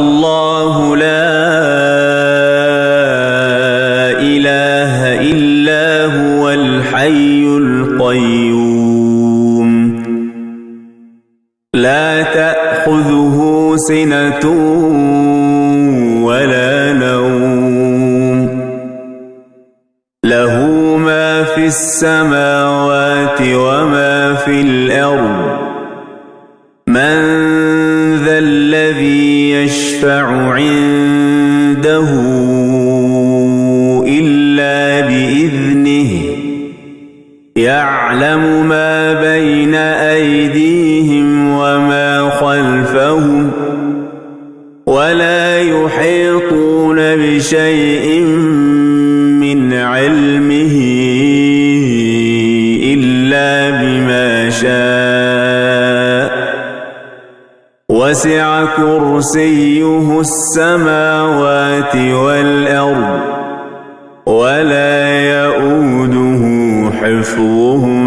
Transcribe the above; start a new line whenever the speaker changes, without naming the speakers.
الله لا إله إلا هو الحي القيوم لا تأخذه سنة ولا نوم له ما في السماوات وما في الأرض من ذا الذي يشفع عنده إلا بإذنه يعلم ما بين أيديهم وما خلفهم ولا يحيطون بشيء من علمه إلا بما شاء وسع كرسيه السماوات والأرض ولا يؤوده حفظهما